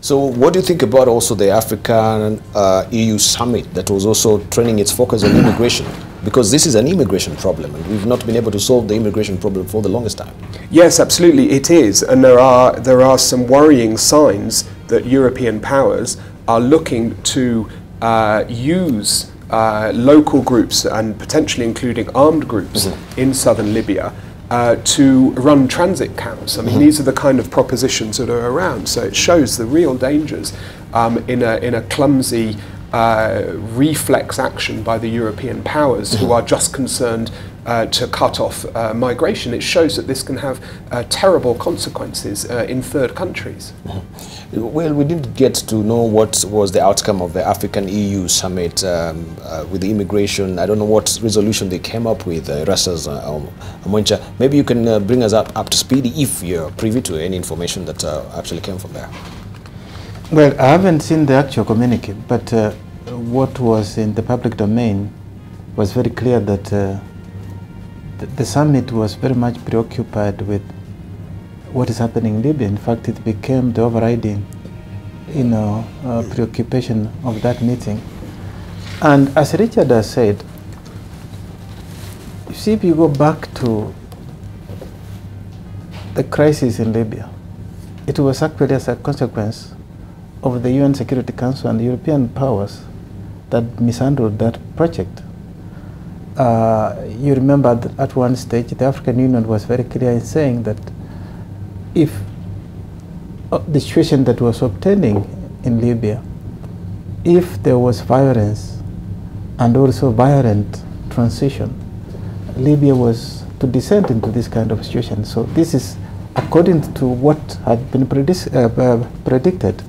So what do you think about also the African EU summit that was also turning its focus on immigration? Because this is an immigration problem, and we've not been able to solve the immigration problem for the longest time. Yes, absolutely, it is, and there are some worrying signs that European powers are looking to use local groups, and potentially including armed groups in southern Libya, to run transit camps. I mean, these are the kind of propositions that are around. So it shows the real dangers in a clumsy reflex action by the European powers who are just concerned to cut off migration. It shows that this can have terrible consequences in third countries. Well, we didn't get to know what was the outcome of the African EU summit with the immigration. I don't know what resolution they came up with, Erastus Omwencha. Maybe you can bring us up to speed if you're privy to any information that actually came from there. Well, I haven't seen the actual communique, but what was in the public domain was very clear that the summit was very much preoccupied with what is happening in Libya. In fact, it became the overriding, preoccupation of that meeting. And as Richard has said, you see, if you go back to the crisis in Libya, it was actually as a consequence of the UN Security Council and the European powers that mishandled that project. You remember that at one stage the African Union was very clear in saying that if the situation that was obtaining in Libya, if there was violence and also violent transition, Libya was to descend into this kind of situation. So this is according to what had been predicted.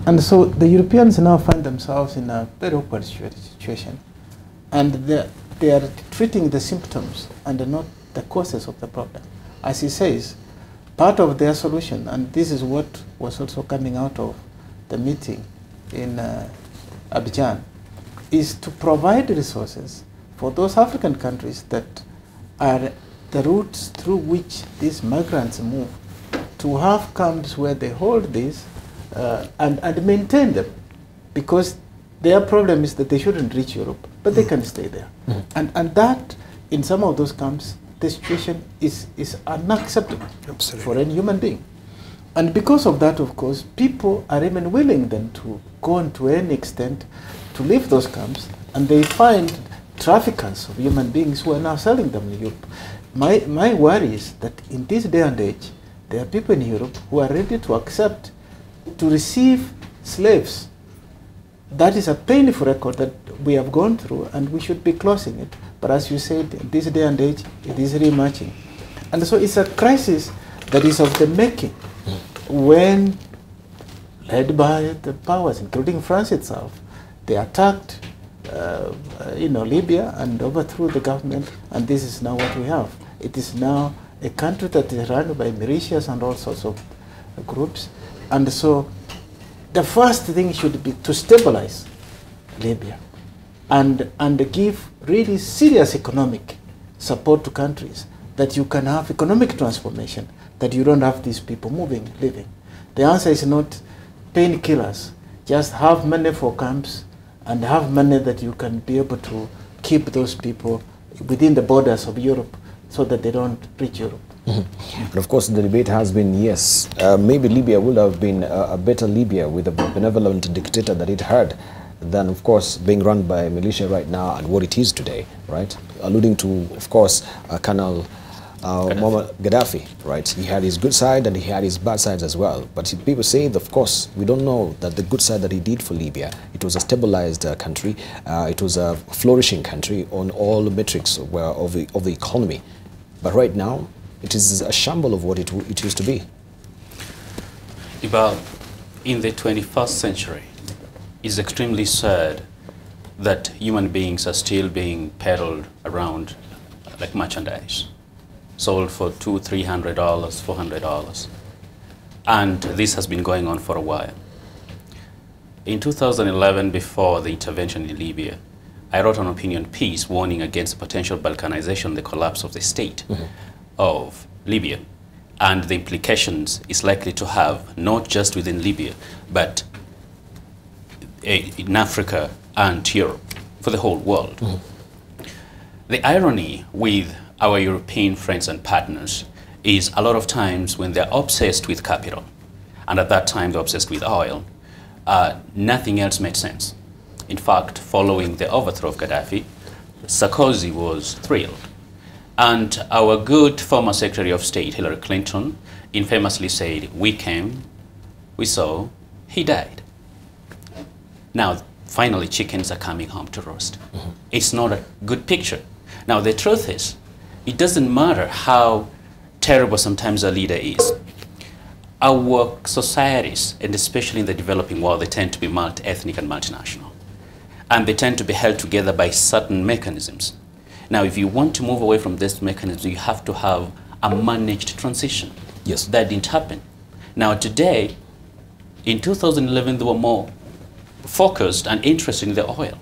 And so the Europeans now find themselves in a very awkward situation, and they are treating the symptoms and not the causes of the problem. As he says, part of their solution, and this is what was also coming out of the meeting in Abidjan, is to provide resources for those African countries that are the routes through which these migrants move, to have camps where they hold these and maintain them, because their problem is that they shouldn't reach Europe, but they can stay there. And that, in some of those camps, the situation is unacceptable for any human being. And because of that, of course, people are even willing then to go on to any extent to leave those camps, and they find traffickers of human beings who are now selling them in Europe. My worry is that in this day and age, there are people in Europe who are ready to accept to receive slaves. That is a painful record that we have gone through, and we should be closing it. But as you said, in this day and age, it is rematching. And so it's a crisis that is of the making when, led by the powers, including France itself, they attacked Libya and overthrew the government, and this is now what we have. It is now a country that is run by militias and all sorts of groups. And so the first thing should be to stabilize Libya and give really serious economic support to countries, that you can have economic transformation, that you don't have these people living. The answer is not painkillers. Just have money for camps and have money that you can be able to keep those people within the borders of Europe so that they don't reach Europe. And of course, the debate has been, yes, maybe Libya would have been a better Libya with a benevolent dictator that it had than, of course, being run by militia right now and what it is today, right? Alluding to, of course, Colonel Gaddafi, right? He had his good side and he had his bad sides as well. But people say, of course, we don't know that the good side that he did for Libya, it was a stabilized country, it was a flourishing country on all metrics of the economy. But right now, it is a shamble of what it used to be. Debarl, in the 21st century, it's extremely sad that human beings are still being peddled around like merchandise, sold for $200, $300, $400. And this has been going on for a while. In 2011, before the intervention in Libya, I wrote an opinion piece warning against potential Balkanization, the collapse of the state of Libya. and the implications it's likely to have, not just within Libya, but in Africa and Europe, for the whole world. The irony with our European friends and partners is a lot of times when they're obsessed with capital, and at that time they're obsessed with oil, nothing else made sense. In fact, following the overthrow of Gaddafi, Sarkozy was thrilled. And our good former Secretary of State, Hillary Clinton, infamously said, we came, we saw, he died. Now, finally, chickens are coming home to roast. It's not a good picture. Now, the truth is, it doesn't matter how terrible sometimes a leader is. Our societies, and especially in the developing world, they tend to be multi-ethnic and multinational. And they tend to be held together by certain mechanisms. Now, if you want to move away from this mechanism, you have to have a managed transition. Yes. That didn't happen. Now, today, in 2011, they were more focused and interested in the oil.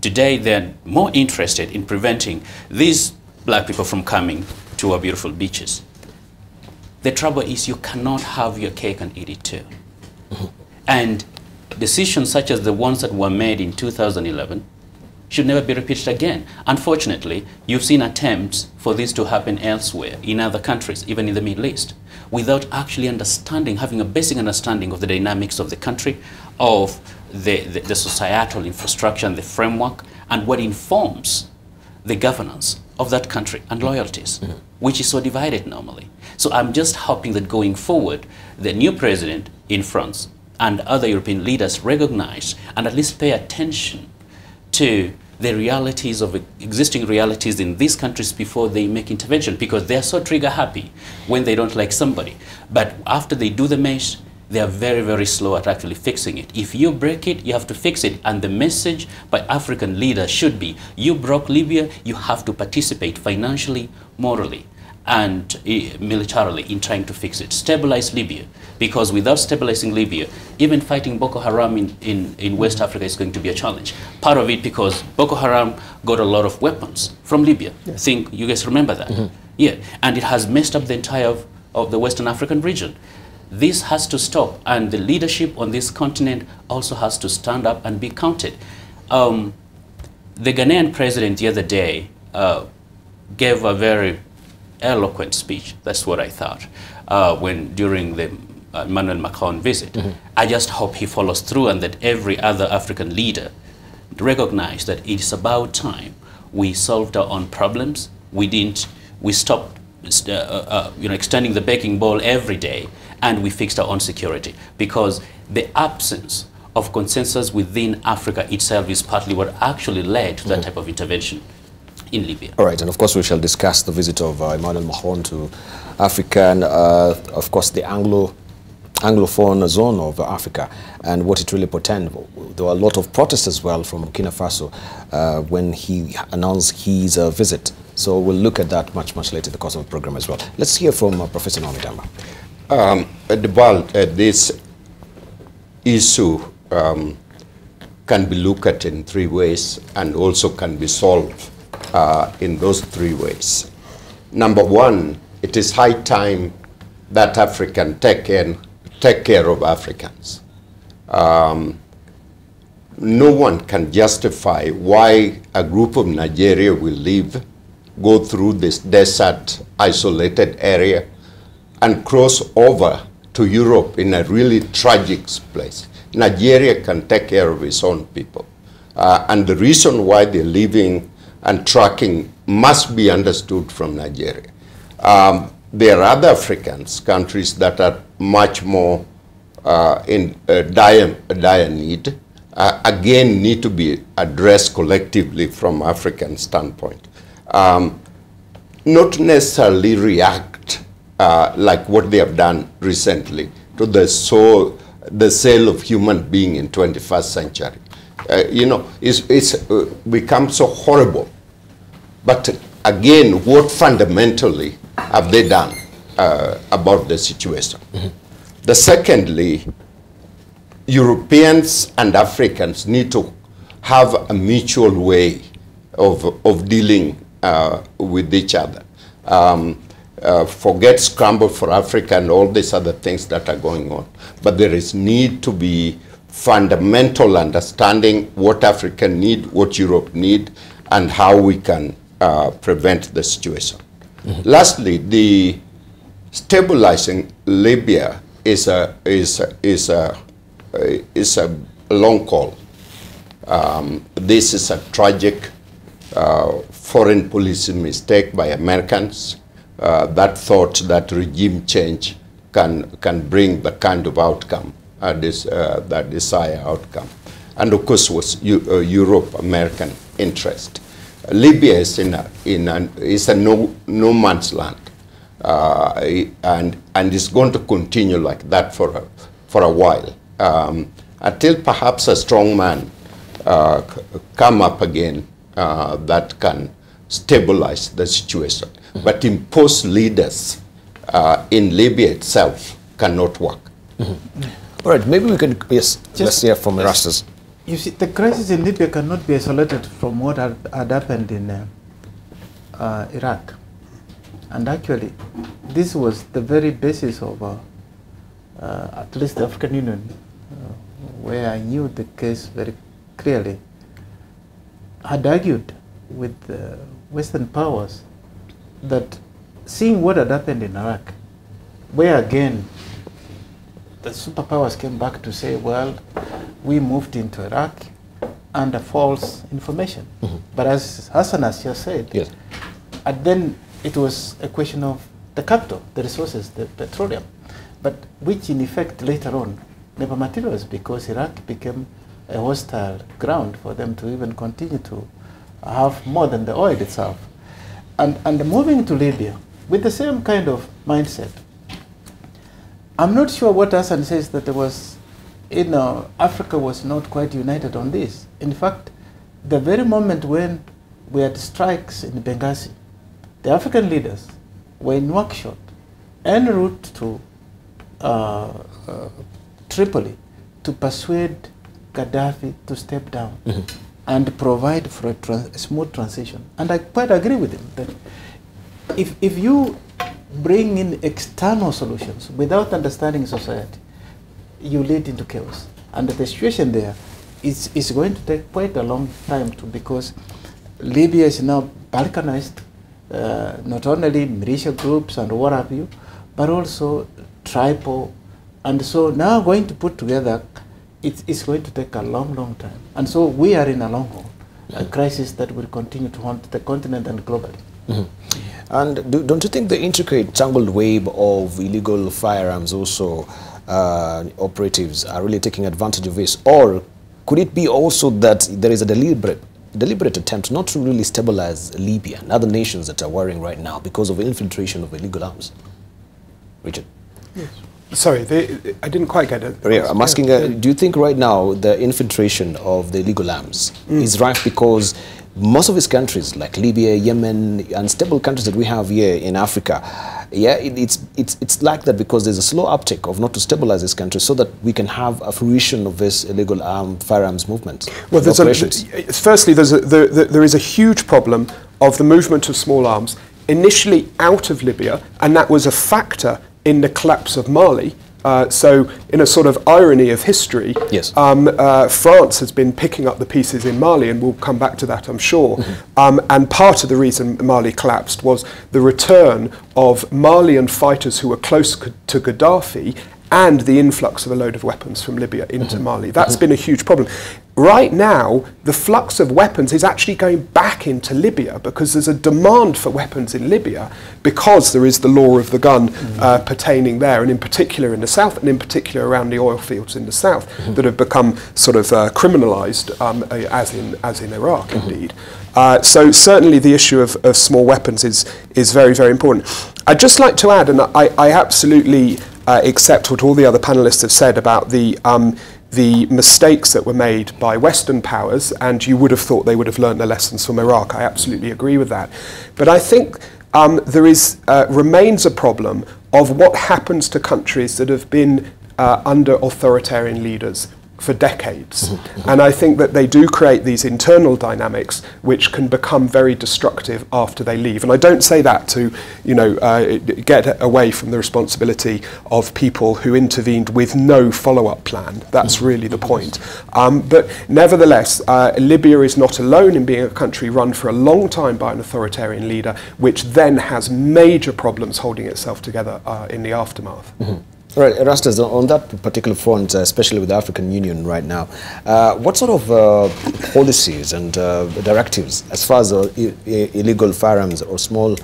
Today, they're more interested in preventing these black people from coming to our beautiful beaches. The trouble is you cannot have your cake and eat it too. And decisions such as the ones that were made in 2011 should never be repeated again. Unfortunately, you've seen attempts for this to happen elsewhere, in other countries, even in the Middle East, without actually understanding, having a basic understanding of the dynamics of the country, of the societal infrastructure and the framework, and what informs the governance of that country and loyalties, which is so divided normally. So I'm just hoping that going forward, the new president in France and other European leaders recognize and at least pay attention to the realities of existing realities in these countries before they make intervention, because they're so trigger happy when they don't like somebody. But after they do the mesh, they are very, very slow at actually fixing it. If you break it, you have to fix it. And the message by African leaders should be, you broke Libya, you have to participate financially, morally, and militarily in trying to fix it. Stabilize Libya, because without stabilizing Libya, even fighting Boko Haram in West Africa is going to be a challenge. Part of it because Boko Haram got a lot of weapons from Libya. Yes. I think you guys remember that. Yeah, and it has messed up the entire of the Western African region. This has to stop, and the leadership on this continent also has to stand up and be counted. The Ghanaian president the other day gave a very eloquent speech. That's what I thought during the Emmanuel Macron visit. I just hope he follows through, and that every other African leader recognize that it's about time we solved our own problems. We stopped extending the baking bowl every day, and we fixed our own security, because the absence of consensus within Africa itself is partly what actually led to that type of intervention in Libya. All right, and of course we shall discuss the visit of Emmanuel Macron to Africa, and of course the Anglophone zone of Africa and what it really portends. There were a lot of protests as well from Burkina Faso when he announced his visit. So we'll look at that much later in the course of the program as well. Let's hear from Professor Midamba. Debarl, this issue can be looked at in three ways and also can be solved in those three ways. Number one, it is high time that Africans take care of Africans. No one can justify why a group of Nigeria will leave, go through this desert, isolated area, and cross over to Europe in a really tragic place. Nigeria can take care of its own people. And the reason why they're leaving and tracking must be understood from Nigeria. There are other African countries that are much more in dire need, again need to be addressed collectively from African standpoint. Not necessarily react like what they have done recently to the sale of human being in 21st century. It's become so horrible. But again, what fundamentally have they done about the situation? The secondly, Europeans and Africans need to have a mutual way of dealing with each other. forget Scramble for Africa and all these other things that are going on. But there is need to be fundamental understanding what Africa need, what Europe need, and how we can prevent the situation. Lastly, the stabilizing Libya is a long call. This is a tragic foreign policy mistake by Americans that thought that regime change can bring the kind of outcome, that desired outcome. And of course was Europe-American interest. Libya is is a no man's land, and it's going to continue like that for a while, until perhaps a strong man come up again that can stabilize the situation. But imposed leaders in Libya itself cannot work. All right, maybe we can, yes, let's hear from Erastus. You see, the crisis in Libya cannot be isolated from what had happened in Iraq. And actually, this was the very basis of at least the African Union, where I knew the case very clearly, had argued with the Western powers that seeing what had happened in Iraq, where again the superpowers came back to say, well, we moved into Iraq under false information. But as Hassan has just said, yes, and then it was a question of the capital, the resources, the petroleum, but which in effect later on never materialized because Iraq became a hostile ground for them to even continue to have more than the oil itself. And moving to Libya with the same kind of mindset, I'm not sure what Hassan says that there was, Africa was not quite united on this. In fact, the very moment when we had strikes in Benghazi, the African leaders were in workshop en route to Tripoli to persuade Gaddafi to step down and provide for a smooth transition. And I quite agree with him that if you bring in external solutions without understanding society, you lead into chaos. And the situation there is going to take quite a long time because Libya is now balkanized, not only militia groups and what have you, but also tribal. And so now going to put together, it's going to take a long, long time. And so we are in a long haul, a crisis that will continue to haunt the continent and globally. And don't you think the intricate tangled web of illegal firearms also operatives are really taking advantage of this? Or could it be also that there is a deliberate attempt not to really stabilize Libya and other nations that are worrying right now because of infiltration of illegal arms? Richard? Yes. Sorry, I didn't quite get it. Yeah, I'm asking, do you think right now the infiltration of the illegal arms is rife because most of these countries like Libya, Yemen, and stable countries that we have here in Africa, yeah, it's like that because there's a slow uptake of not to stabilize these countries so that we can have a fruition of this illegal firearms movement? Well, firstly, there is a huge problem of the movement of small arms initially out of Libya, and that was a factor in the collapse of Mali. So in a sort of irony of history, yes, France has been picking up the pieces in Mali, and we'll come back to that, I'm sure. And part of the reason Mali collapsed was the return of Malian fighters who were close to Gaddafi and the influx of a load of weapons from Libya into Mali. That's been a huge problem. Right now, the flux of weapons is actually going back into Libya because there's a demand for weapons in Libya because there is the law of the gun pertaining there, and in particular in the south, and in particular around the oil fields in the south that have become sort of criminalized, as in Iraq, indeed. So certainly the issue of small weapons is very, very important. I'd just like to add, and I absolutely accept what all the other panelists have said about the mistakes that were made by Western powers, and you would have thought they would have learned their lessons from Iraq. I absolutely agree with that. But I think there remains a problem of what happens to countries that have been under authoritarian leaders for decades. And I think that they do create these internal dynamics which can become very destructive after they leave. And I don't say that to, you know, get away from the responsibility of people who intervened with no follow-up plan. That's really the point. But nevertheless, Libya is not alone in being a country run for a long time by an authoritarian leader, which then has major problems holding itself together in the aftermath. Right, Erastus, on that particular front, especially with the African Union right now, what sort of policies and directives as far as illegal firearms or small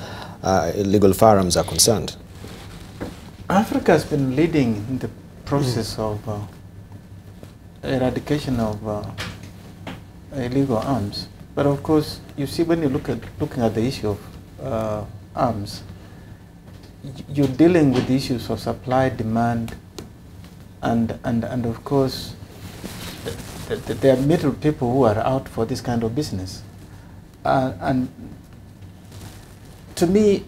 illegal firearms are concerned? Africa has been leading in the process of eradication of illegal arms. But of course, you see, when you looking at the issue of arms, you're dealing with issues of supply, demand, and of course, there are middle people who are out for this kind of business. And to me,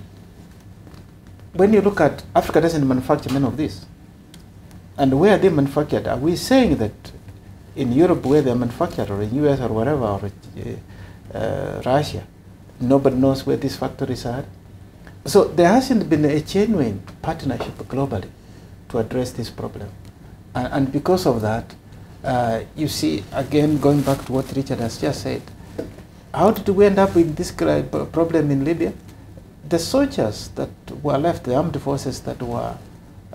when you look at Africa, doesn't manufacture many of this. And where are they manufactured? Are we saying that in Europe, where they're manufactured, or in US or wherever, or Russia, nobody knows where these factories are? So there hasn't been a genuine partnership globally to address this problem. And because of that, you see, again, going back to what Richard has just said, how did we end up with this problem in Libya? The soldiers that were left, the armed forces that were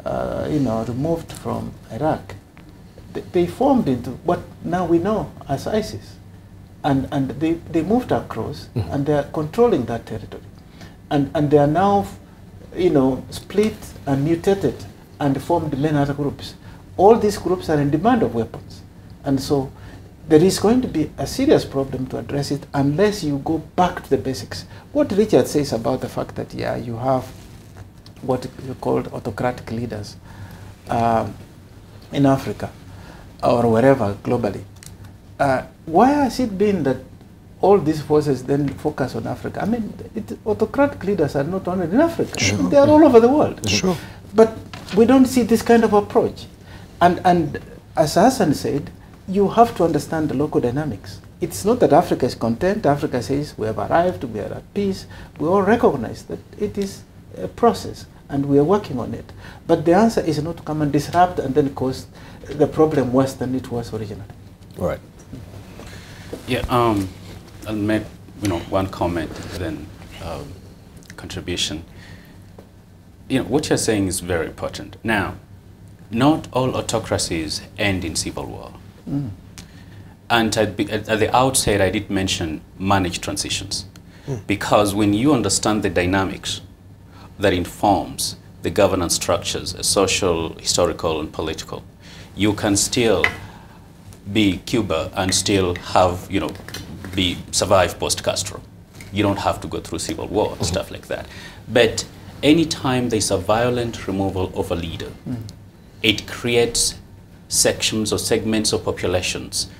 removed from Iraq, they formed into what now we know as ISIS. And they moved across, and they are controlling that territory. And they are now, split and mutated and formed many other groups. All these groups are in demand of weapons. And so there is going to be a serious problem to address it unless you go back to the basics. What Richard says about the fact that, yeah, you have what you call autocratic leaders in Africa or wherever globally. Why has it been that all these forces then focus on Africa? I mean, autocratic leaders are not only in Africa, they are all over the world. Sure. But we don't see this kind of approach. And as Hassan said, you have to understand the local dynamics. It's not that Africa is content. Africa says we have arrived, we are at peace. We all recognize that it is a process and we are working on it. But the answer is not to come and disrupt and then cause the problem worse than it was originally. All right. Yeah, I'll make one comment, then contribution. What you're saying is very important. Now, not all autocracies end in civil war. And at the outset, I did mention managed transitions, because when you understand the dynamics that informs the governance structures, social, historical, and political, you can still be Cuba and still have, survive post-Castro. You don't have to go through civil war and stuff like that. But anytime there's a violent removal of a leader, it creates sections or segments of populations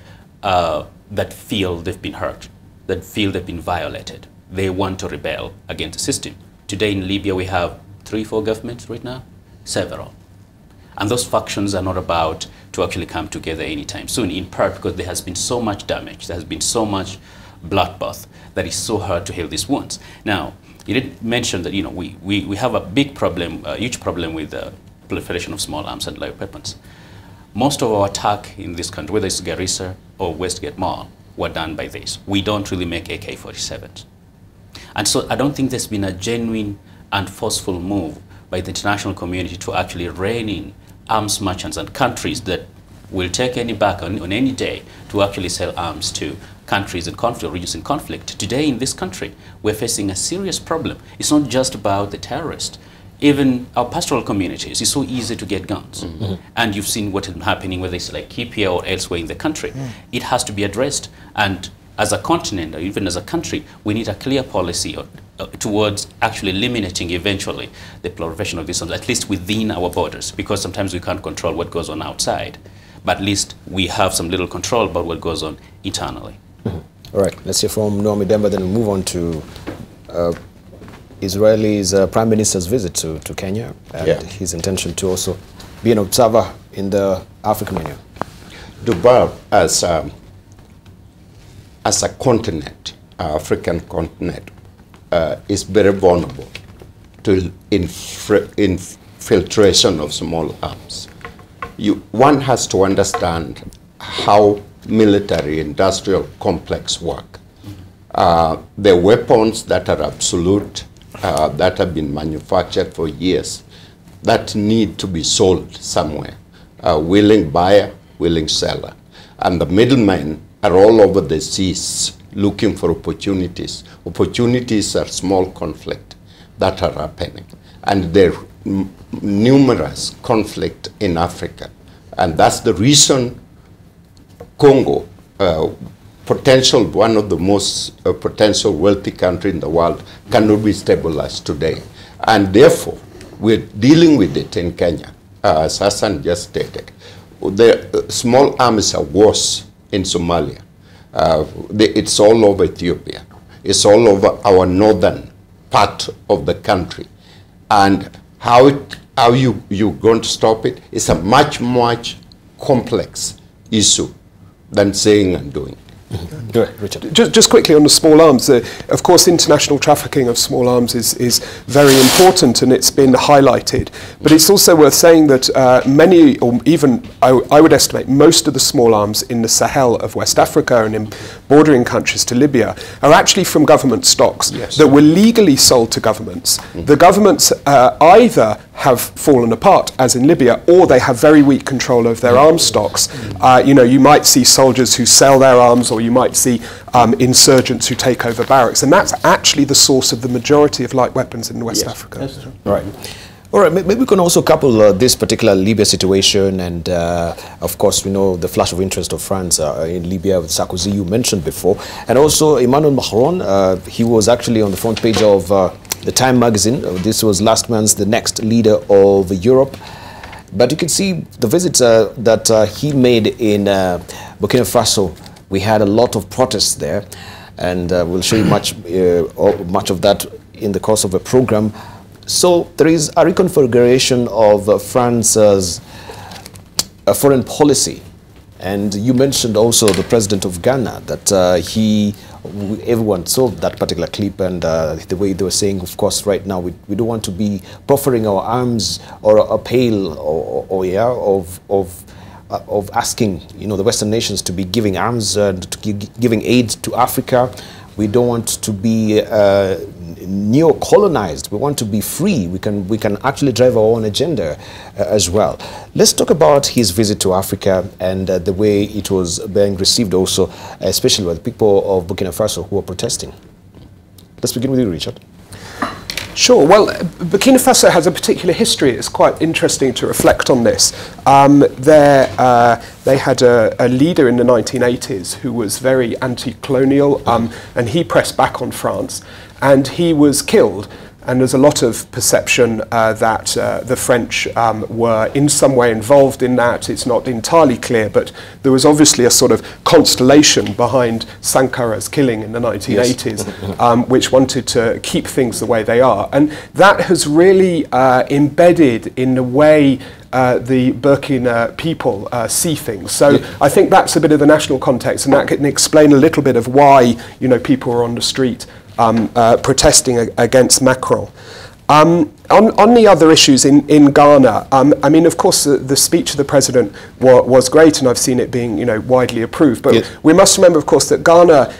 that feel they've been hurt, that feel they've been violated. They want to rebel against the system. Today in Libya, we have 3-4 governments right now, several. And those factions are not about to actually come together anytime soon, in part because there has been so much damage, there has been so much bloodbath that it's so hard to heal these wounds. Now, you did mention that we have a big problem, a huge problem with the proliferation of small arms and light weapons. Most of our attack in this country, whether it's Garissa or Westgate Mall, were done by this. We don't really make AK-47s. And so I don't think there's been a genuine and forceful move by the international community to actually rein in arms merchants and countries that will take any back on any day to actually sell arms to countries in conflict, regions in conflict. Today in this country, we're facing a serious problem. It's not just about the terrorists. Even our pastoral communities, it's so easy to get guns. And you've seen what is happening, whether it's like Libya or elsewhere in the country. It has to be addressed. And as a continent, or even as a country, we need a clear policy towards actually eliminating eventually the proliferation of these arms, at least within our borders, because sometimes we can't control what goes on outside. But at least we have some little control about what goes on internally. All right, let's hear from Midamba, then we'll move on to Israel's Prime Minister's visit to Kenya and his intention to also be an observer in the African Union. Debarl, as a continent, African continent, is very vulnerable to infiltration of small arms. One has to understand how military-industrial complex work. The weapons that are absolute, that have been manufactured for years, that need to be sold somewhere. Willing buyer, willing seller. And the middlemen are all over the seas looking for opportunities. Opportunities are small conflict that are happening. And there are numerous conflict in Africa. And that's the reason Congo, one of the most potential wealthy country in the world, cannot be stabilized today. And therefore, we're dealing with it in Kenya, as Hassan just stated. The small arms are worse in Somalia. It's all over Ethiopia. It's all over our northern part of the country. And how you're going to stop it is a much, much complex issue than saying and doing. Go ahead, Richard. Just quickly on the small arms, of course international trafficking of small arms is very important and it's been highlighted, but it's also worth saying that many, or even I would estimate most of the small arms in the Sahel of West Africa and in bordering countries to Libya are actually from government stocks that were legally sold to governments. The governments either have fallen apart, as in Libya, or they have very weak control of their arms stocks. You know, you might see soldiers who sell their arms, or you might see insurgents who take over barracks, and that's actually the source of the majority of light weapons in West Africa. That's true. Right. All right, maybe we can also couple this particular Libya situation and, of course, we know the flash of interest of France in Libya with Sarkozy, you mentioned before, and also Emmanuel Macron. He was actually on the front page of the Time magazine. This was last month, the next leader of Europe. But you can see the visits that he made in Burkina Faso. We had a lot of protests there, and we'll show you much of that in the course of a program. So there is a reconfiguration of France's foreign policy. And you mentioned also the president of Ghana, that everyone saw that particular clip, and the way they were saying, of course, right now we don't want to be proffering our arms or a pale of asking, you know, the Western nations to be giving arms and giving aid to Africa. We don't want to be neo-colonized. We want to be free. We can actually drive our own agenda as well. Let's talk about his visit to Africa and the way it was being received also, especially by the people of Burkina Faso who are protesting. Let's begin with you, Richard. Sure. Well, Burkina Faso has a particular history. It's quite interesting to reflect on this. They had a leader in the 1980s who was very anti-colonial, and he pressed back on France, and he was killed. And there's a lot of perception that the French were in some way involved in that. It's not entirely clear, but there was obviously a sort of constellation behind Sankara's killing in the 1980s, which wanted to keep things the way they are. And that has really embedded in the way the Burkina people see things. So I think that's a bit of the national context, and that can explain a little bit of why, you know, people are on the street protesting against Macron. On the other issues in Ghana, I mean, of course, the speech of the president was great, and I've seen it being, you know, widely approved. But we must remember, of course, that Ghana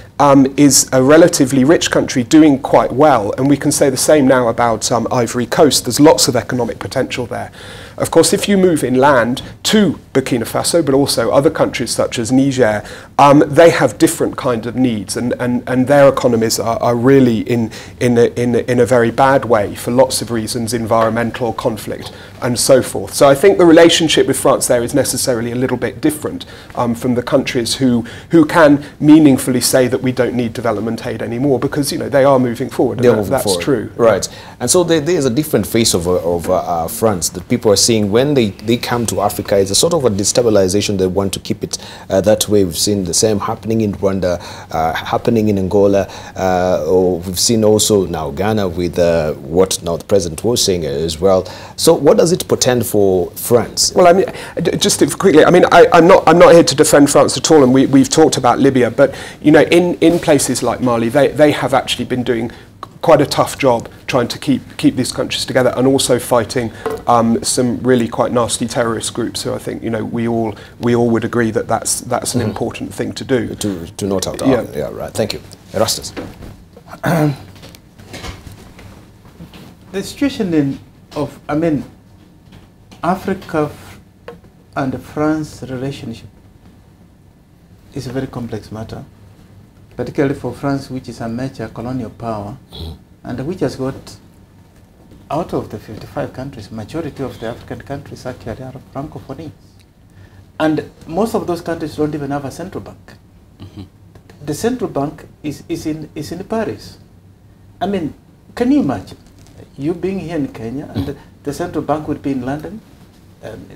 is a relatively rich country doing quite well, and we can say the same now about Ivory Coast. There's lots of economic potential there. Of course, if you move inland to Burkina Faso, but also other countries such as Niger, they have different kinds of needs, and their economies are really in a very bad way for lots of reasons, environmental conflict and so forth. So I think the relationship with France there is necessarily a little bit different from the countries who can meaningfully say that we don't need development aid anymore, because they are moving forward. And that's true. Right. And so there is a different face of France that people are seeing when they come to Africa. It's a sort of a destabilization. They want to keep it that way. We've seen the same happening in Rwanda, happening in Angola. We've seen also now Ghana with what now the president was saying as well. So what does it portend for France? Well, I mean, just quickly, I mean, I'm not here to defend France at all, and we've talked about Libya, but in places like Mali, they have actually been doing quite a tough job trying to keep these countries together, and also fighting some really quite nasty terrorist groups who I think we all would agree that that's an important thing to do. To note out. Yeah. Yeah, right. Thank you. Erastus. The situation Africa and France relationship is a very complex matter, particularly for France, which is a major colonial power, and which has got, out of the 55 countries, majority of the African countries actually are Francophonie. And most of those countries don't even have a central bank. The central bank is in Paris. I mean, can you imagine you being here in Kenya and the central bank would be in London?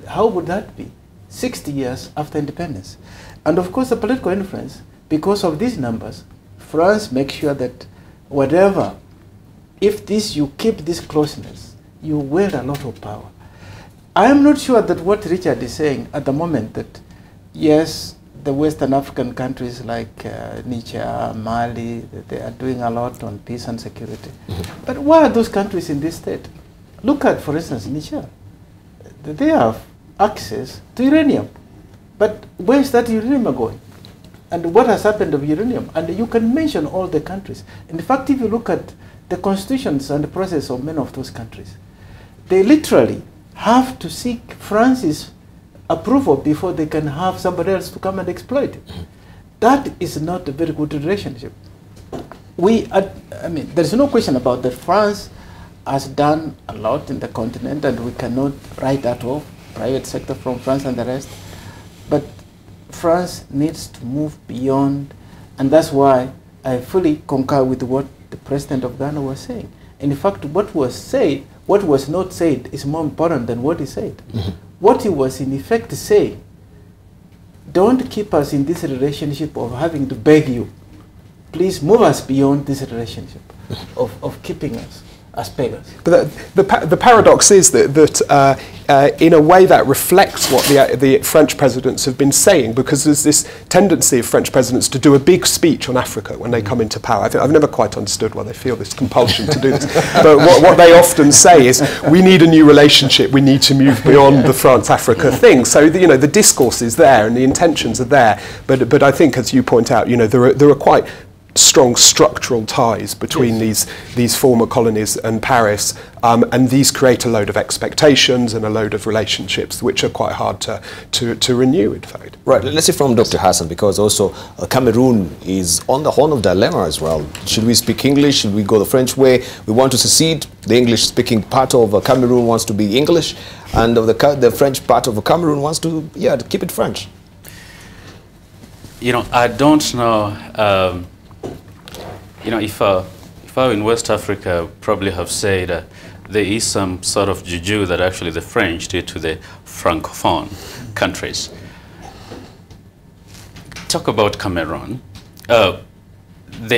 How would that be 60 years after independence? And of course the political influence, because of these numbers, France makes sure that whatever, if you keep this closeness, you wield a lot of power. I am not sure that what Richard is saying at the moment, that yes, the Western African countries like Niger, Mali, they are doing a lot on peace and security. But why are those countries in this state? Look at, for instance, Niger. They have access to uranium. But where is that uranium going? And what has happened of uranium? And you can mention all the countries. In fact, if you look at the constitutions and the process of many of those countries, they literally have to seek France's approval before they can have somebody else to come and exploit it. That is not a very good relationship. There's no question about that. France has done a lot in the continent, and we cannot write that off, private sector from France and the rest. But France needs to move beyond, and that's why I fully concur with what the president of Ghana was saying. In fact, what was not said is more important than what he said. What he was in effect saying, don't keep us in this relationship of having to beg you. Please move us beyond this relationship of keeping us as beggars. But the paradox is that in a way that reflects what the French presidents have been saying, because there's this tendency of French presidents to do a big speech on Africa when they come into power. I've never quite understood why they feel this compulsion to do this. But what they often say is, we need a new relationship, we need to move beyond the France-Africa thing. So the discourse is there and the intentions are there. But I think, as you point out, there are quite strong structural ties between these former colonies and Paris, and these create a load of expectations and a load of relationships which are quite hard to renew, in fact. Right, let's see from Dr. Hassan, because also Cameroon is on the horn of dilemma as well. Should we speak English? Should we go the French way? We want to secede. The English-speaking part of Cameroon wants to be English, and the French part of Cameroon wants to keep it French. I don't know. If I were in West Africa, probably have said there is some sort of juju that actually the French did to the Francophone countries. Talk about Cameroon. The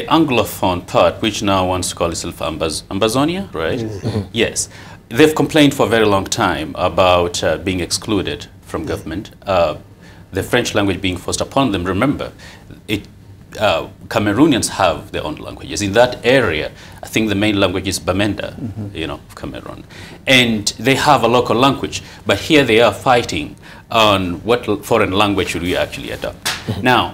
Anglophone part, which now wants to call itself Ambazonia, right? Yes. They've complained for a very long time about being excluded from government, the French language being forced upon them. Remember, Cameroonians have their own languages. In that area, I think the main language is Bamenda, of Cameroon. And they have a local language, but here they are fighting on what foreign language should we actually adopt. Now,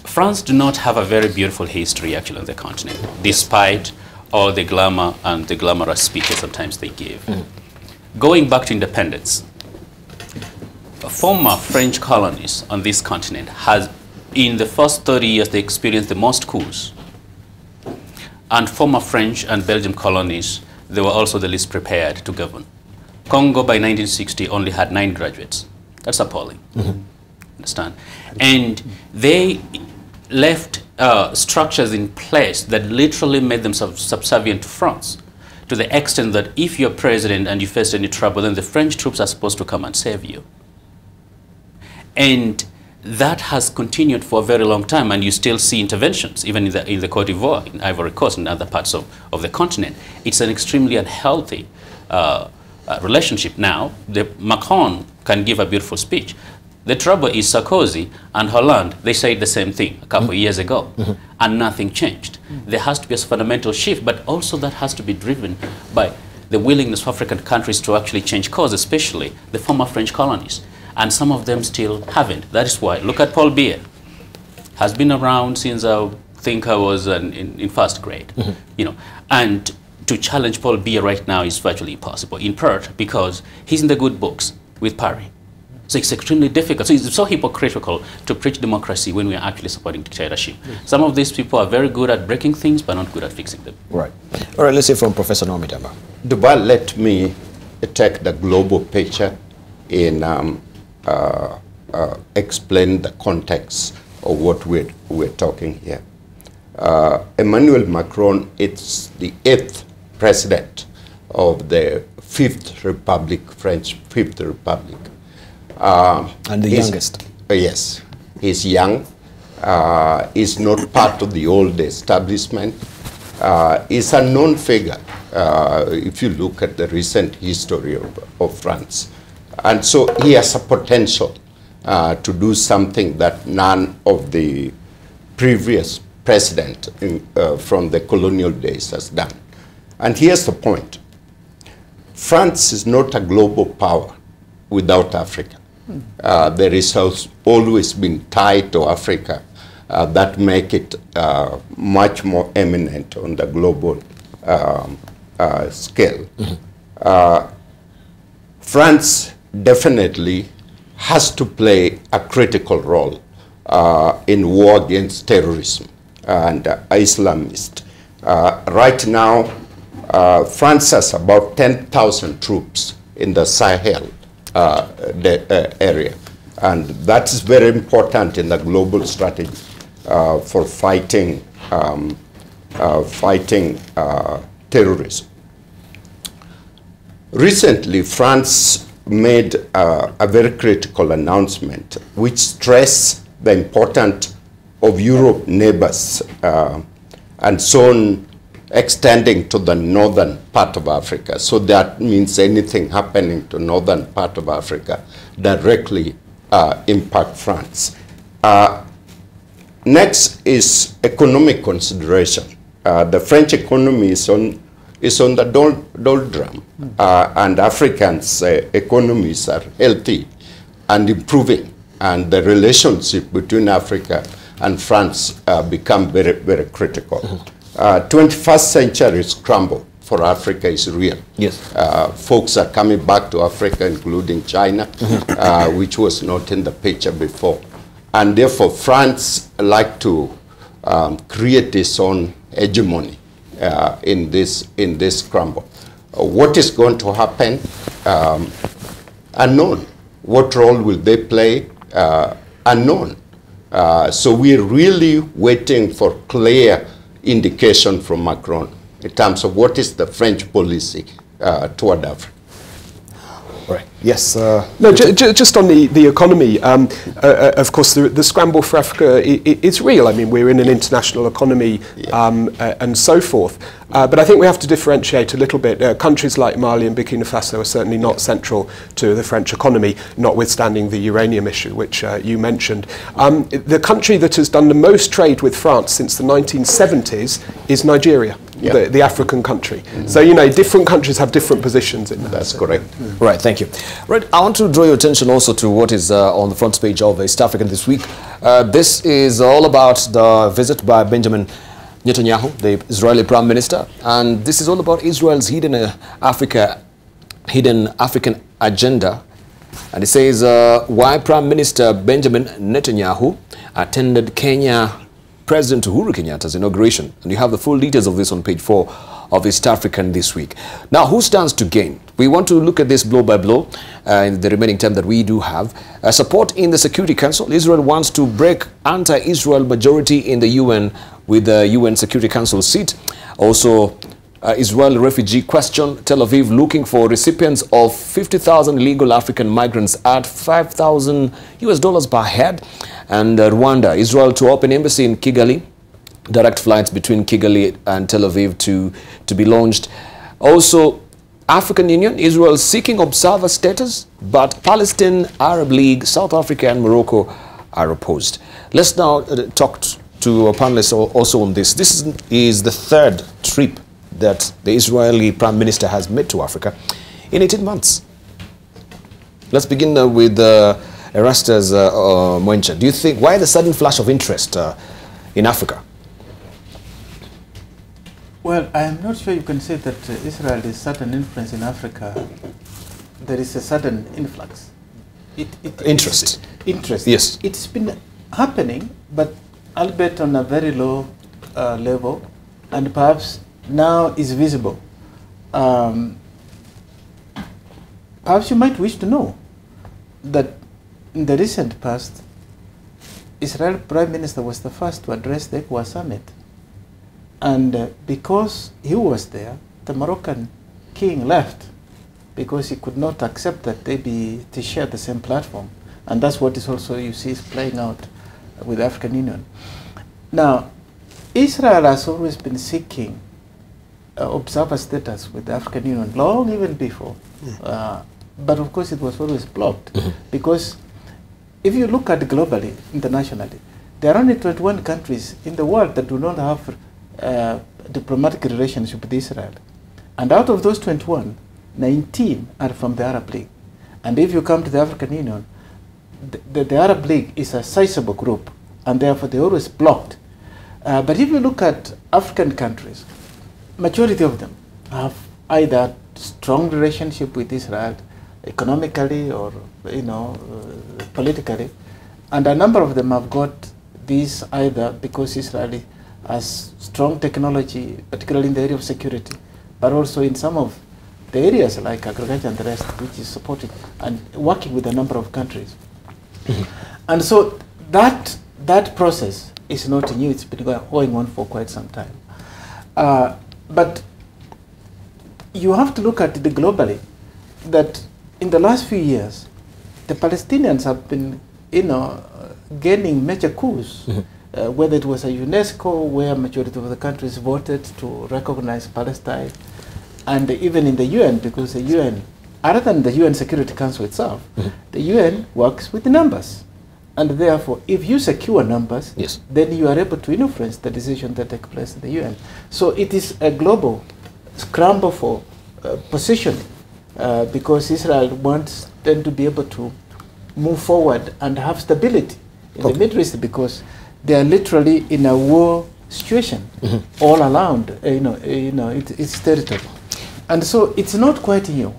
France do not have a very beautiful history actually on the continent, despite all the glamour and the glamorous speeches sometimes they give. Going back to independence, former French colonies on this continent has, in the first 30 years, they experienced the most coups. And former French and Belgian colonies, they were also the least prepared to govern. Congo by 1960 only had 9 graduates. That's appalling. Understand? And they left structures in place that literally made them subservient to France, to the extent that if you're president and you face any trouble, then the French troops are supposed to come and save you. And that has continued for a very long time, and you still see interventions, even in the Cote d'Ivoire, in Ivory Coast, and other parts of the continent. It's an extremely unhealthy relationship. Now, Macron can give a beautiful speech. The trouble is Sarkozy and Hollande, they said the same thing a couple of years ago, and nothing changed. There has to be a fundamental shift, but also that has to be driven by the willingness of African countries to actually change course, especially the former French colonies. And some of them still haven't. That is why, look at Paul Biya. Has been around since I think I was in first grade. You know, and to challenge Paul Biya right now is virtually impossible, in part because he's in the good books with Paris. So it's extremely difficult. So it's so hypocritical to preach democracy when we are actually supporting dictatorship. Some of these people are very good at breaking things, but not good at fixing them. Right. All right, let's hear from Professor Midamba. Debarl, let me take the global picture in explain the context of what we're talking here. Emmanuel Macron is the 8th president of the French Fifth Republic. And the youngest. Yes, he's young. He's not part of the old establishment. He's a known figure if you look at the recent history of France. And so he has a potential to do something that none of the previous president from the colonial days has done. And here's the point. France is not a global power without Africa. There is always been tied to Africa that make it much more eminent on the global scale. France definitely has to play a critical role in war against terrorism and Islamists. Right now, France has about 10,000 troops in the Sahel area, and that is very important in the global strategy for fighting terrorism. Recently, France made a very critical announcement which stressed the importance of Europe neighbors and so on, extending to the northern part of Africa. So that means anything happening to northern part of Africa directly impact France. Next is economic consideration. The French economy is on the doldrum, and Africans' economies are healthy and improving, and the relationship between Africa and France become very, very critical. 21st century scramble for Africa is real. Yes. Folks are coming back to Africa, including China, which was not in the picture before. And therefore, France like to create its own hegemony in this scramble. What is going to happen? Unknown. What role will they play? Unknown. So we're really waiting for clear indication from Macron in terms of what is the French policy toward Africa. Right. Yes. No, just on the economy, of course, the scramble for Africa is real. I mean, we're in an international economy and so forth. But I think we have to differentiate a little bit. Countries like Mali and Burkina Faso are certainly not central to the French economy, notwithstanding the uranium issue, which you mentioned. The country that has done the most trade with France since the 1970s is Nigeria. Yeah. The African country. So, you know, different countries have different positions in that. That's correct. Right, thank you. Right, I want to draw your attention also to what is on the front page of East African this week. This is all about the visit by Benjamin Netanyahu, the Israeli Prime Minister, and this is all about Israel's hidden African agenda. And it says why Prime Minister Benjamin Netanyahu attended Kenya President Uhuru Kenyatta's inauguration. And you have the full details of this on page 4 of East African this week. Now, who stands to gain? We want to look at this blow by blow in the remaining time that we do have. Support in the Security Council. Israel wants to break anti-Israel majority in the UN with the UN Security Council seat. Also, Israel refugee question. Tel Aviv looking for recipients of 50,000 illegal African migrants at $5,000 per head. And Rwanda, Israel to open embassy in Kigali. Direct flights between Kigali and Tel Aviv to be launched. Also, African Union, Israel seeking observer status, but Palestine, Arab League, South Africa and Morocco are opposed. Let's now talk to our panelists also on this. This is the third trip that the Israeli Prime Minister has made to Africa in 18 months. Let's begin with Erastus Omwencha. Do you think, why the sudden flash of interest in Africa? Well, I am not sure you can say that Israel is certain influence in Africa. There is a sudden influx. Interest. Interest. Yes. It's been happening, but albeit on a very low level, and perhaps now is visible. Perhaps you might wish to know that in the recent past, Israel Prime Minister was the first to address the ECOWAS summit. And because he was there, the Moroccan king left because he could not accept that they to share the same platform. And that's what is also, you see, is playing out with the African Union. Now, Israel has always been seeking observer status with the African Union, long even before. But of course, it was always blocked. Because if you look at globally, internationally, there are only 21 countries in the world that do not have diplomatic relationship with Israel. And out of those 21, 19 are from the Arab League. And if you come to the African Union, the Arab League is a sizable group, and therefore they're always blocked. But if you look at African countries, majority of them have either strong relationship with Israel, economically or politically, and a number of them have got these either because Israel has strong technology, particularly in the area of security, but also in some of the areas like agriculture and the rest, which is supporting and working with a number of countries. And so that process is not new. It's been going on for quite some time. But you have to look at it globally, that in the last few years, the Palestinians have been, gaining major coups. Whether it was a UNESCO, where majority of the countries voted to recognize Palestine, and even in the UN, because the UN, other than the UN Security Council itself, the UN works with the numbers. And therefore, if you secure numbers, yes, then you are able to influence the decision that take place in the UN. So it is a global scramble for positioning, because Israel wants them to be able to move forward and have stability in the Middle East, because they are literally in a war situation all around, its territory. And so it's not quite new,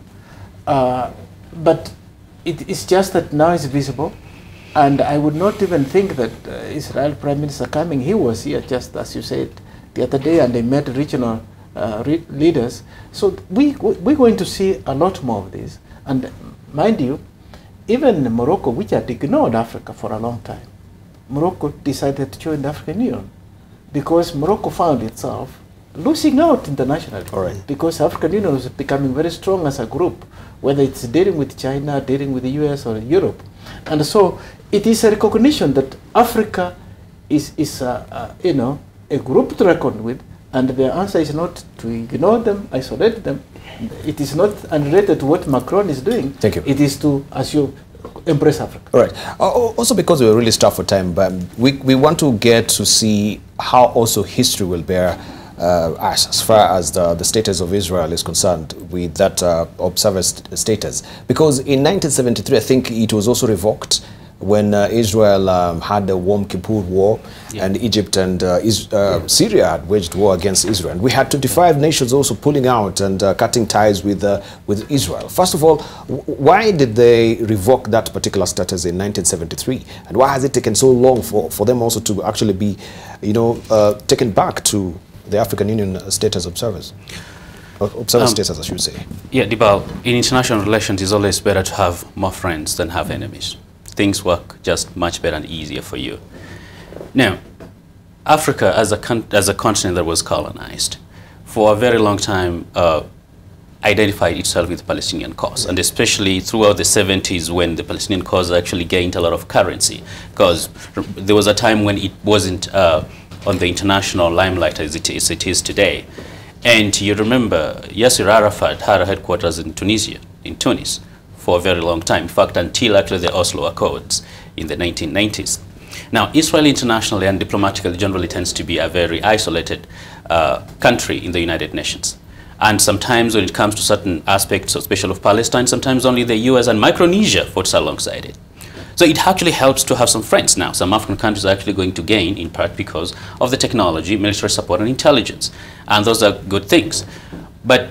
but it's just that now it's visible. And I would not even think that Israel Prime Minister coming, he was here just as you said the other day, and they met regional leaders. So we're going to see a lot more of this. And mind you, even Morocco, which had ignored Africa for a long time, Morocco decided to join the African Union because Morocco found itself losing out internationally. Because the African Union was becoming very strong as a group, whether it's dealing with China, dealing with the US or Europe. And so it is a recognition that Africa is a group to reckon with, and the answer is not to ignore them, isolate them. It is not unrelated to what Macron is doing. Thank you. It is to, as you embrace Africa. All right. Also, because we're really strapped for time, but we want to get to see how also history will bear us as far as the status of Israel is concerned with that observer status. Because in 1973, I think it was also revoked when Israel had the Yom Kippur War, and Egypt and Syria had waged war against Israel. And we had 25 nations also pulling out and cutting ties with Israel. First of all, why did they revoke that particular status in 1973? And why has it taken so long for them also to actually be, taken back to the African Union status observers? Observer status, I should say. Yeah, Debarl, in international relations, it's always better to have more friends than have enemies. Things work just much better and easier for you. Now, Africa as a continent that was colonized, for a very long time, identified itself with the Palestinian cause, and especially throughout the 70s when the Palestinian cause actually gained a lot of currency, because there was a time when it wasn't on the international limelight as it is today. And you remember, Yasser Arafat had a headquarters in Tunisia, in Tunis, for a very long time. In fact, until actually the Oslo Accords in the 1990s. Now, Israel internationally and diplomatically generally tends to be a very isolated country in the United Nations. And sometimes when it comes to certain aspects, especially of Palestine, sometimes only the US and Micronesia votes alongside it. So it actually helps to have some friends now. Some African countries are actually going to gain, in part because of the technology, military support, and intelligence. And those are good things. But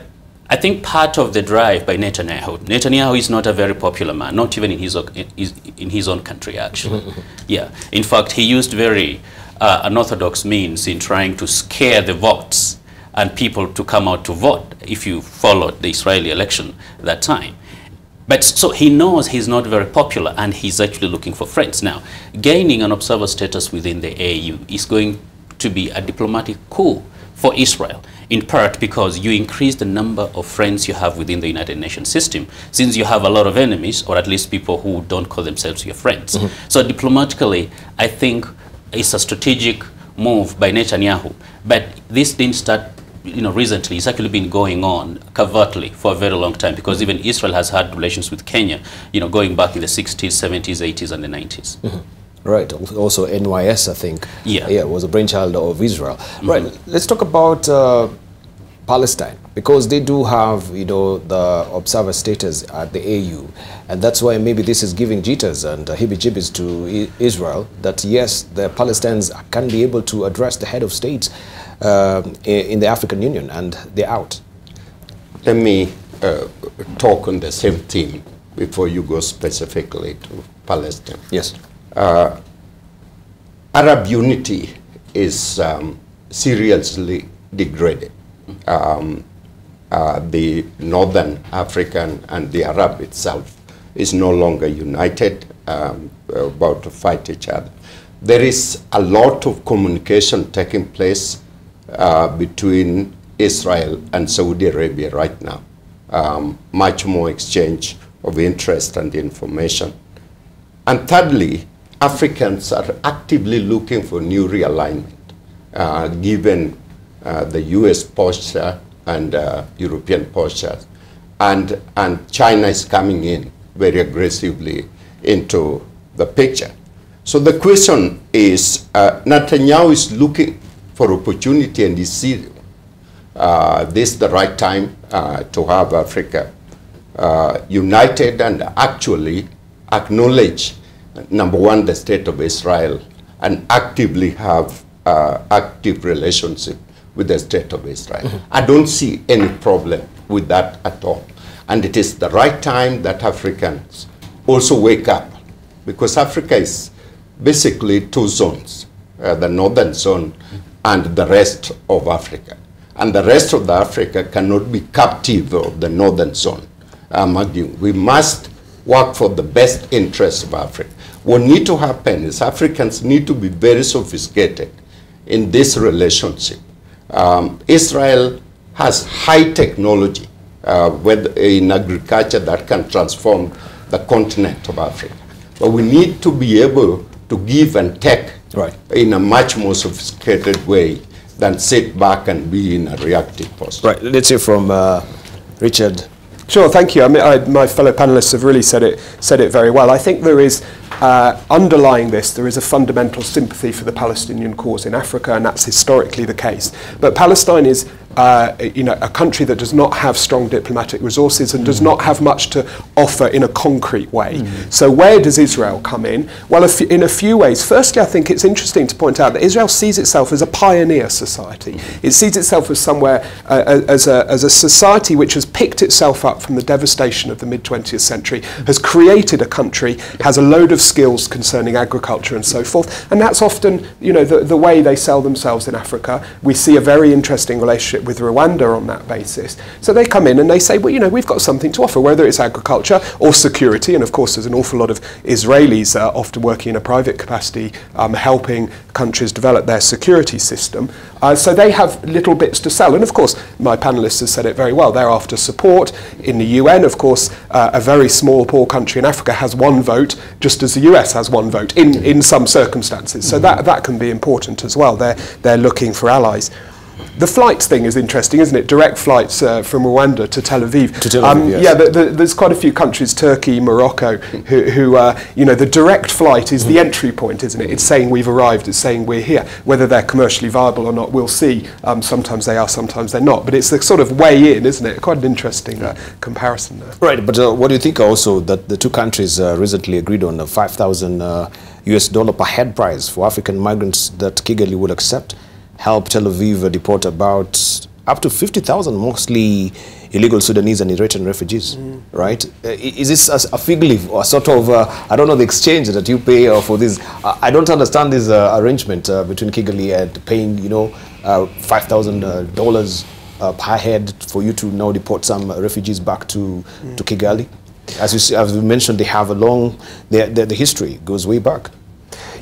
I think part of the drive by Netanyahu is not a very popular man, not even in his own country, actually. Yeah. In fact, he used very unorthodox means in trying to scare the votes and people to come out to vote, if you followed the Israeli election that time. But so he knows he's not very popular, and he's actually looking for friends. Now, gaining an observer status within the AU is going to be a diplomatic coup for Israel, in part because you increase the number of friends you have within the United Nations system, since you have a lot of enemies, or at least people who don't call themselves your friends. So diplomatically, I think it's a strategic move by Netanyahu. But this didn't start recently. It's actually been going on covertly for a very long time, because even Israel has had relations with Kenya, going back in the 60s, 70s, 80s, and the 90s. Right. Also, NYS, I think, was a brainchild of Israel. Right. Let's talk about Palestine, because they do have, the observer status at the AU, and that's why maybe this is giving jitters and heebie-jeebies to Israel, that yes, the Palestinians can be able to address the head of states in the African Union, and they're out. Let me talk on the same theme before you go specifically to Palestine. Yes. Arab unity is seriously degraded. The Northern African and the Arab itself is no longer united, about to fight each other. There is a lot of communication taking place between Israel and Saudi Arabia right now. Much more exchange of interest and information. And thirdly, Africans are actively looking for new realignment, given the US posture and European postures. And China is coming in very aggressively into the picture. So the question is, Netanyahu is looking for opportunity, and he sees this is the right time to have Africa united and actually acknowledge, number one, the state of Israel, and actively have active relationship with the state of Israel. I don't see any problem with that at all. And it is the right time that Africans also wake up, because Africa is basically two zones, the northern zone and the rest of Africa. And the rest of the Africa cannot be captive of the northern zone. We must work for the best interests of Africa. What needs to happen is Africans need to be very sophisticated in this relationship. Israel has high technology in agriculture that can transform the continent of Africa. But we need to be able to give and take in a much more sophisticated way than sit back and be in a reactive posture. Right. Let's hear from Richard. Sure, thank you. I mean, my fellow panelists have really said it very well. I think there is, underlying this, there is a fundamental sympathy for the Palestinian cause in Africa, and that's historically the case. But Palestine is a country that does not have strong diplomatic resources and does not have much to offer in a concrete way. So where does Israel come in? Well, in a few ways. Firstly, I think it's interesting to point out that Israel sees itself as a pioneer society. It sees itself as somewhere, as a society which has picked itself up from the devastation of the mid-20th century, has created a country, has a load of skills concerning agriculture and so forth. And that's often, you know, the way they sell themselves in Africa. We see a very interesting relationship with Rwanda on that basis. So they come in and they say, well, you know, we've got something to offer, whether it's agriculture or security. And of course, there's an awful lot of Israelis often working in a private capacity, helping countries develop their security system. So they have little bits to sell. And of course, my panelists have said it very well. They're after support. In the UN, of course, a very small, poor country in Africa has one vote, just as the US has one vote in some circumstances. So that can be important as well. They're looking for allies. The flights thing is interesting, isn't it? Direct flights from Rwanda to Tel Aviv. To Tel Aviv, yes. Yeah, there's quite a few countries, Turkey, Morocco, who you know, the direct flight is the entry point, isn't it? It's saying we've arrived, it's saying we're here. Whether they're commercially viable or not, we'll see. Sometimes they are, sometimes they're not. But it's the sort of way in, isn't it? Quite an interesting comparison there. Right, but what do you think also that the two countries recently agreed on a $5,000 US per head price for African migrants that Kigali will accept? Help Tel Aviv deport about up to 50,000 mostly illegal Sudanese and Eritrean refugees, right? Is this a fig leaf or sort of, I don't know, the exchange that you pay for this? I don't understand this arrangement between Kigali and paying, you know, $5,000 per head for you to now deport some refugees back to Kigali. As you mentioned, they have a long, the history goes way back.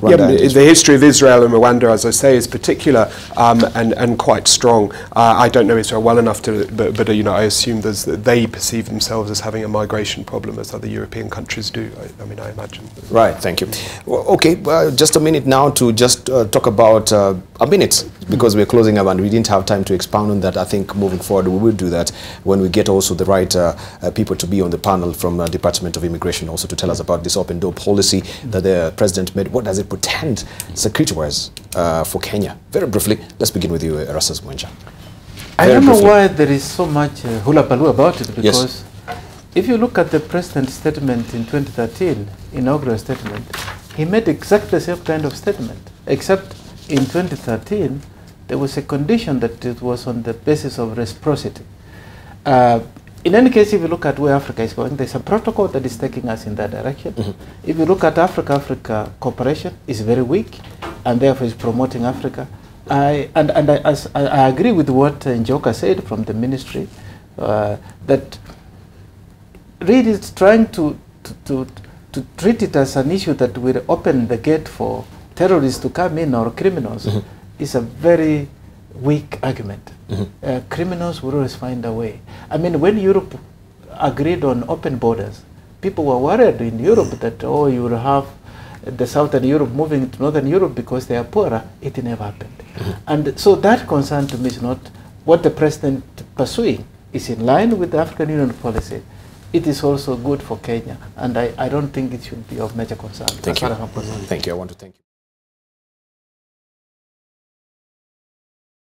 Yeah, the history of Israel and Rwanda, as I say, is particular and quite strong. I don't know Israel well enough to, but you know, I assume they perceive themselves as having a migration problem, as other European countries do. I mean, I imagine. Right. Thank you. Well, okay, just a minute now to just talk about a minute, because we're closing up and we didn't have time to expound on that. I think moving forward we will do that when we get also the right people to be on the panel from Department of Immigration, also to tell us about this open door policy that the president made. What does it portend security-wise for Kenya? Very briefly, let's begin with you, Erastus Omwencha. I don't know why there is so much hula-baloo about it, because if you look at the president's statement in 2013, inaugural statement, he made exactly the same kind of statement, except in 2013, there was a condition that it was on the basis of reciprocity. In any case, if you look at where Africa is going, there's a protocol that is taking us in that direction. If you look at Africa cooperation is very weak, and therefore is promoting Africa. I agree with what Njoka said from the ministry, that really it's trying to treat it as an issue that will open the gate for terrorists to come in or criminals is a very weak argument. Criminals will always find a way. I mean, when Europe agreed on open borders, people were worried in Europe that, oh, you will have the Southern Europe moving to Northern Europe because they are poorer. It never happened. And so that concern to me is not what the president pursuing is in line with the African Union policy. It is also good for Kenya, and I don't think it should be of major concern. Thank you. Thank you. I want to thank you.